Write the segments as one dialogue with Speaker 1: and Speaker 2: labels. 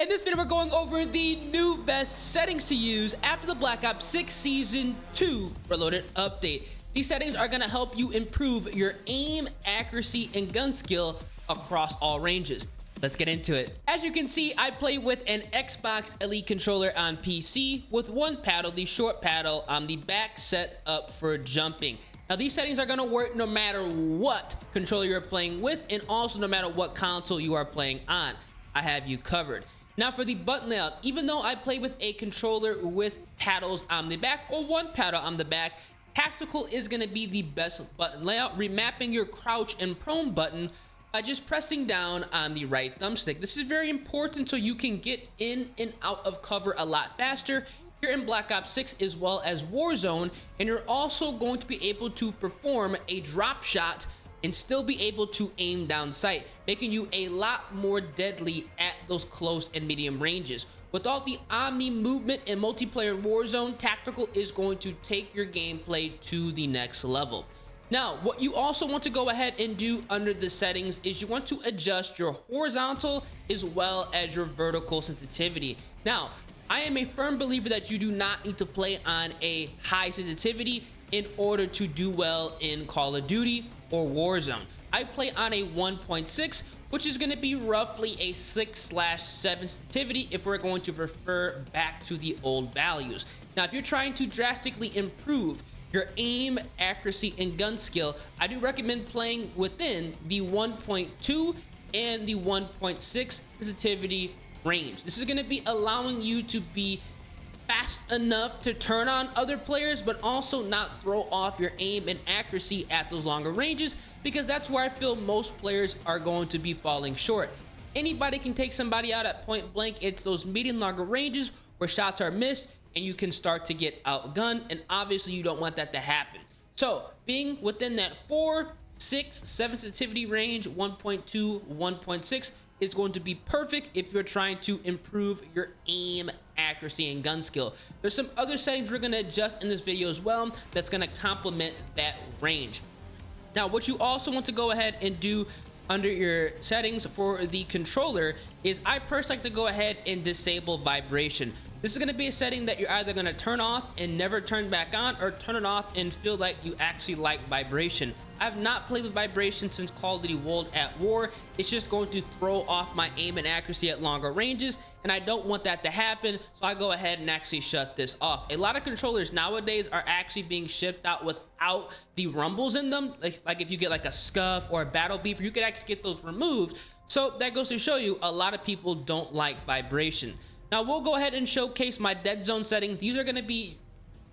Speaker 1: In this video, we're going over the new best settings to use after the Black Ops 6 Season 2 Reloaded update. These settings are going to help you improve your aim, accuracy, and gun skill across all ranges. Let's get into it. As you can see, I play with an Xbox Elite controller on PC with one paddle, the short paddle, on the back set up for jumping. Now, these settings are going to work no matter what controller you're playing with, and also no matter what console you are playing on. I have you covered. Now, for the button layout, even though I play with a controller with paddles on the back or one paddle on the back, tactical is going to be the best button layout, remapping your crouch and prone button by just pressing down on the right thumbstick. This is very important so you can get in and out of cover a lot faster here in Black Ops 6 as well as Warzone, and you're also going to be able to perform a drop shot and still be able to aim down sight, making you a lot more deadly at those close and medium ranges. Without the Omni movement in multiplayer Warzone, tactical is going to take your gameplay to the next level. Now, what you also want to go ahead and do under the settings is you want to adjust your horizontal as well as your vertical sensitivity. Now, I am a firm believer that you do not need to play on a high sensitivity in order to do well in Call of Duty or Warzone. I play on a 1.6, which is going to be roughly a 6/7 sensitivity if we're going to refer back to the old values. Now, if you're trying to drastically improve your aim, accuracy, and gun skill, I do recommend playing within the 1.2 and the 1.6 sensitivity range. This is going to be allowing you to be fast enough to turn on other players, but also not throw off your aim and accuracy at those longer ranges, because that's where I feel most players are going to be falling short. Anybody can take somebody out at point blank. It's those medium longer ranges where shots are missed and you can start to get outgunned, and obviously you don't want that to happen. So being within that 4, 6, 7 sensitivity range, 1.2, 1.6 is going to be perfect if you're trying to improve your aim, accuracy, and gun skill. There's some other settings we're going to adjust in this video as well that's going to complement that range. Now, what you also want to go ahead and do under your settings for the controller is I personally like to go ahead and disable vibration. This is going to be a setting that you're either going to turn off and never turn back on, or turn it off and feel like you actually like vibration. I've not played with vibration since Call of Duty World at War. It's just going to throw off my aim and accuracy at longer ranges, and I don't want that to happen, so I go ahead and actually shut this off. A lot of controllers nowadays are actually being shipped out without the rumbles in them. Like if you get like a scuff or a battle beeper, you could actually get those removed. So that goes to show you a lot of people don't like vibration. Now, we'll go ahead and showcase my dead zone settings. These are going to be,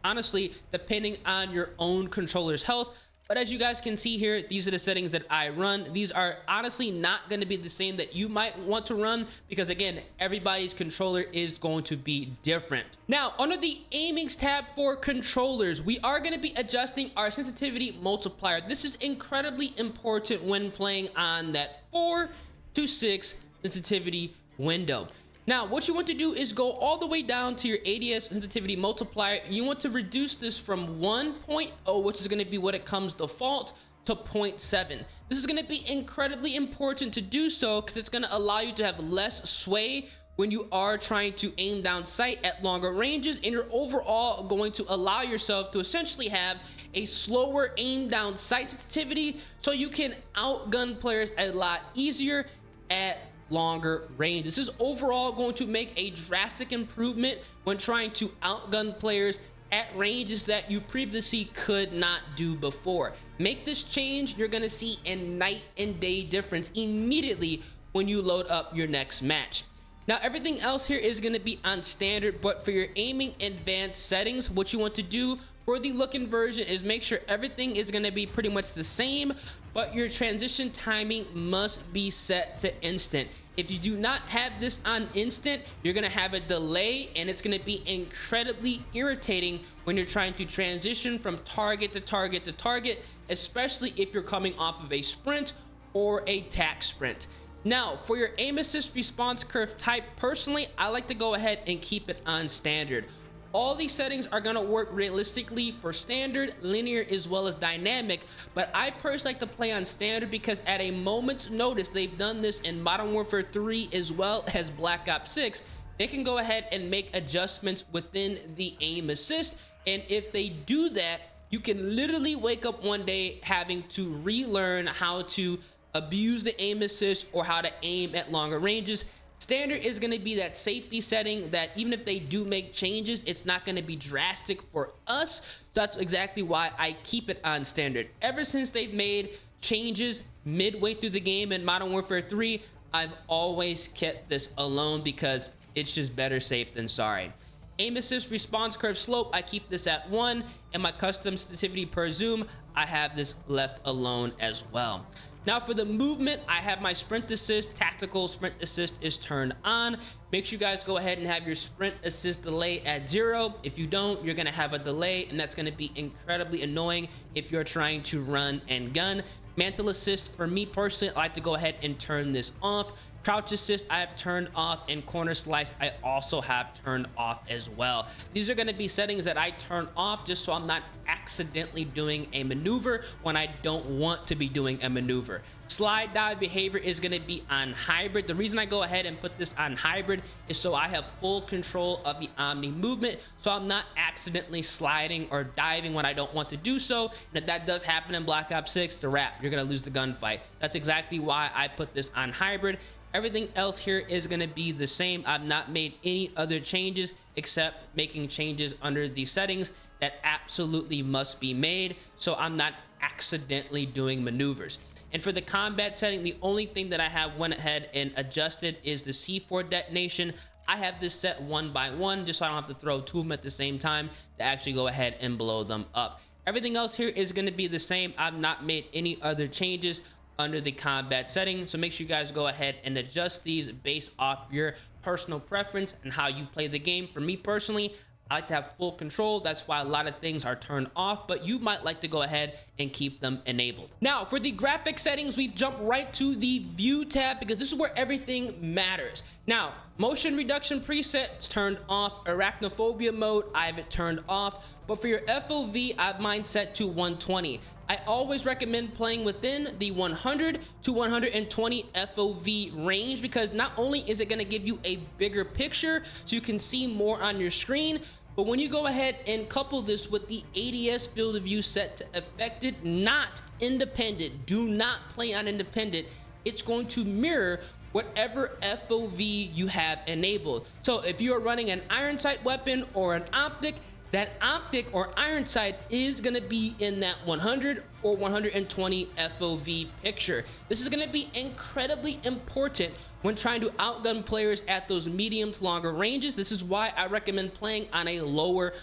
Speaker 1: honestly, depending on your own controller's health. But as you guys can see here, these are the settings that I run. These are honestly not going to be the same that you might want to run, because again, everybody's controller is going to be different. Now, under the aimings tab for controllers, we are going to be adjusting our sensitivity multiplier. This is incredibly important when playing on that 4 to 6 sensitivity window. Now, what you want to do is go all the way down to your ADS sensitivity multiplier. You want to reduce this from 1.0, which is going to be what it comes default, to 0.7. This is going to be incredibly important to do so, because it's going to allow you to have less sway when you are trying to aim down sight at longer ranges, and you're overall going to allow yourself to essentially have a slower aim down sight sensitivity, so you can outgun players a lot easier at longer range. This is overall going to make a drastic improvement when trying to outgun players at ranges that you previously could not do before. Make this change, you're going to see a night and day difference immediately when you load up your next match. Now, everything else here is going to be on standard, but for your aiming advanced settings, what you want to do for the look-in version is make sure everything is going to be pretty much the same, but your transition timing must be set to instant. If you do not have this on instant, you're going to have a delay, and it's going to be incredibly irritating when you're trying to transition from target to target to target, especially if you're coming off of a sprint or a tac sprint. Now, for your aim assist response curve type, personally, I like to go ahead and keep it on standard. All these settings are gonna work realistically for standard, linear, as well as dynamic, but I personally like to play on standard because at a moment's notice, they've done this in Modern Warfare 3 as well as Black Ops 6, they can go ahead and make adjustments within the aim assist, and if they do that, you can literally wake up one day having to relearn how to abuse the aim assist or how to aim at longer ranges. Standard is going to be that safety setting that even if they do make changes, it's not going to be drastic for us. So that's exactly why I keep it on standard. Ever since they've made changes midway through the game in Modern Warfare 3, I've always kept this alone because it's just better safe than sorry. Aim assist response curve slope, I keep this at 1, and my custom sensitivity per zoom, I have this left alone as well. Now for the movement, I have my sprint assist. Tactical sprint assist is turned on. Make sure you guys go ahead and have your sprint assist delay at 0. If you don't, you're gonna have a delay, and that's gonna be incredibly annoying if you're trying to run and gun. Mantle assist, for me personally, I like to go ahead and turn this off. Crouch assist I have turned off, and corner slice I also have turned off as well. These are going to be settings that I turn off just so I'm not accidentally doing a maneuver when I don't want to be doing a maneuver. Slide dive behavior is going to be on hybrid. The reason I go ahead and put this on hybrid is so I have full control of the Omni movement, so I'm not accidentally sliding or diving when I don't want to do so. And if that does happen in Black Ops 6, it's a wrap. You're going to lose the gunfight. That's exactly why I put this on hybrid. Everything else here is going to be the same. I've not made any other changes except making changes under the settings that absolutely must be made, so I'm not accidentally doing maneuvers. And for the combat setting, the only thing that I have went ahead and adjusted is the C4 detonation. I have this set 1 by 1 just so I don't have to throw 2 of them at the same time to actually go ahead and blow them up. Everything else here is going to be the same. I've not made any other changes under the combat setting, so make sure you guys go ahead and adjust these based off your personal preference and how you play the game. For me personally, I like to have full control. That's why a lot of things are turned off, but you might like to go ahead and keep them enabled. Now for the graphic settings, we've jumped right to the view tab because this is where everything matters. Now, motion reduction presets turned off. Arachnophobia mode, I have it turned off. But for your FOV, I have mine set to 120. I always recommend playing within the 100 to 120 FOV range because not only is it going to give you a bigger picture so you can see more on your screen, but when you go ahead and couple this with the ADS field of view set to affected, not independent, do not play on independent, it's going to mirror whatever FOV you have enabled. So if you are running an iron sight weapon or an optic, that optic or iron sight is going to be in that 100 or 120 FOV picture. This is going to be incredibly important when trying to outgun players at those medium to longer ranges. This is why I recommend playing on a lower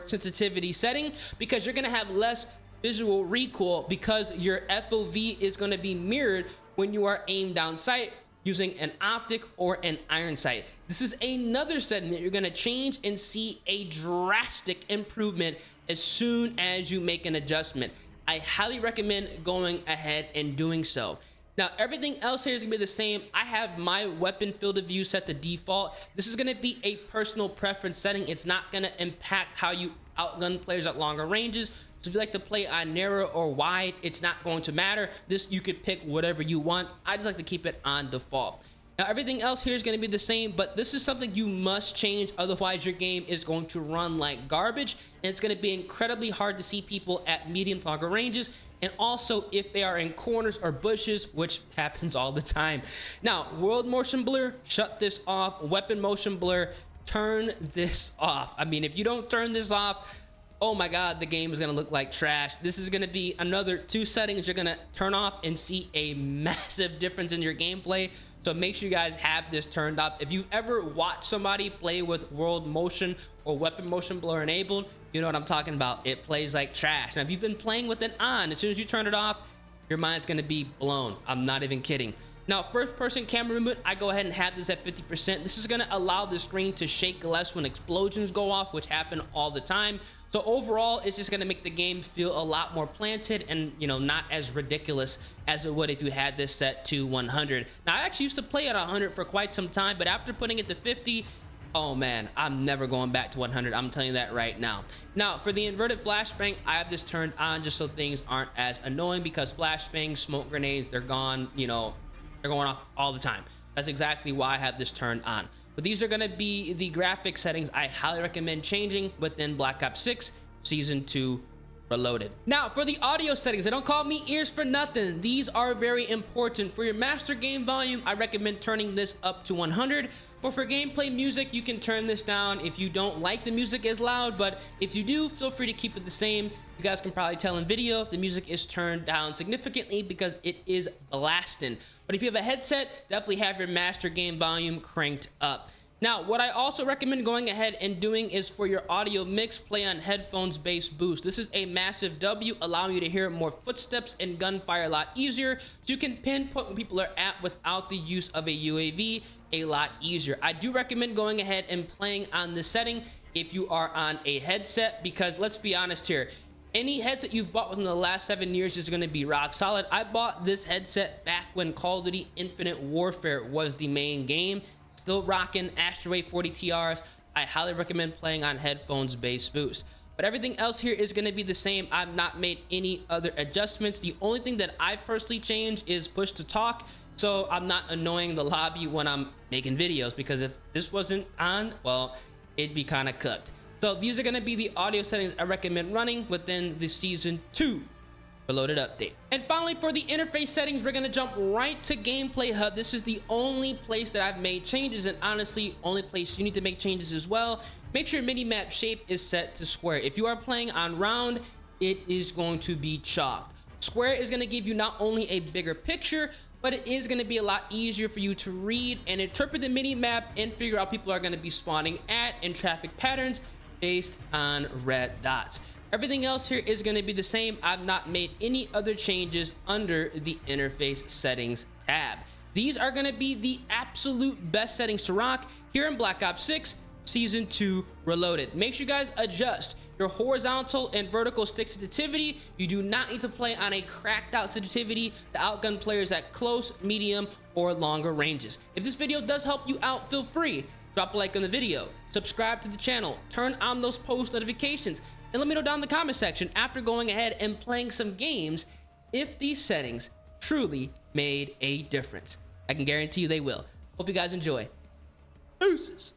Speaker 1: sensitivity setting, because you're going to have less visual recoil because your FOV is going to be mirrored when you are aimed down sight using an optic or an iron sight. This is another setting that you're gonna change and see a drastic improvement as soon as you make an adjustment. I highly recommend going ahead and doing so. Now, everything else here is gonna be the same. I have my weapon field of view set to default. This is gonna be a personal preference setting. It's not gonna impact how you outgun players at longer ranges. So if you like to play on narrow or wide, it's not going to matter. This, you could pick whatever you want. I just like to keep it on default. Now, everything else here is going to be the same, but this is something you must change. Otherwise, your game is going to run like garbage, and it's going to be incredibly hard to see people at medium to longer ranges, and also if they are in corners or bushes, which happens all the time. Now, world motion blur, shut this off. Weapon motion blur, turn this off. I mean, if you don't turn this off, oh my god, the game is going to look like trash. This is going to be another 2 settings you're going to turn off and see a massive difference in your gameplay. So make sure you guys have this turned up. If you've ever watched somebody play with world motion or weapon motion blur enabled, you know what I'm talking about. It plays like trash. Now, if you've been playing with it on, as soon as you turn it off, your mind's going to be blown. I'm not even kidding. Now, first person camera movement, I go ahead and have this at 50%. This is going to allow the screen to shake less when explosions go off, which happen all the time. So overall, it's just going to make the game feel a lot more planted and, you know, not as ridiculous as it would if you had this set to 100. Now, I actually used to play at 100 for quite some time, but after putting it to 50, Oh man, I'm never going back to 100. I'm telling you that right now. Now, for the inverted flashbang, I have this turned on just so things aren't as annoying, because flashbangs, smoke grenades, they're gone, you know, they're going off all the time. That's exactly why I have this turned on. But these are going to be the graphic settings I highly recommend changing within Black Ops 6 Season 2 Reloaded. Now, for the audio settings, they don't call me ears for nothing. These are very important. For your master game volume, I recommend turning this up to 100. But for gameplay music, you can turn this down if you don't like the music as loud. But if you do, feel free to keep it the same. You guys can probably tell in video the music is turned down significantly because it is blasting. But if you have a headset, definitely have your master game volume cranked up. Now, what I also recommend going ahead and doing is for your audio mix, play on headphones bass boost. This is a massive W, allowing you to hear more footsteps and gunfire a lot easier, so you can pinpoint where people are at without the use of a UAV a lot easier. I do recommend going ahead and playing on this setting if you are on a headset, because let's be honest here, any headset you've bought within the last 7 years is going to be rock solid. I bought this headset back when Call of Duty Infinite Warfare was the main game. Still rocking Astro 40 TRs. I highly recommend playing on headphones bass boost. But everything else here is going to be the same. I've not made any other adjustments. The only thing that I've personally changed is push to talk, so I'm not annoying the lobby when I'm making videos, because if this wasn't on, well, it'd be kind of cooked. So these are going to be the audio settings I recommend running within the Season 2 Reloaded update. And finally, for the interface settings, we're going to jump right to Gameplay Hub. This is the only place that I've made changes, and honestly, only place you need to make changes as well. Make sure mini-map shape is set to square. If you are playing on round, it is going to be chalked. Square is going to give you not only a bigger picture, but it is going to be a lot easier for you to read and interpret the mini-map and figure out people are going to be spawning at and traffic patterns based on red dots. Everything else here is going to be the same. I've not made any other changes under the interface settings tab. These are going to be the absolute best settings to rock here in Black Ops 6 Season 2 Reloaded. Make sure you guys adjust your horizontal and vertical stick sensitivity. You do not need to play on a cracked out sensitivity to outgun players at close, medium, or longer ranges. If this video does help you out, feel free. Drop a like on the video, subscribe to the channel, turn on those post notifications, and let me know down in the comment section after going ahead and playing some games if these settings truly made a difference. I can guarantee you they will. Hope you guys enjoy. Deuces.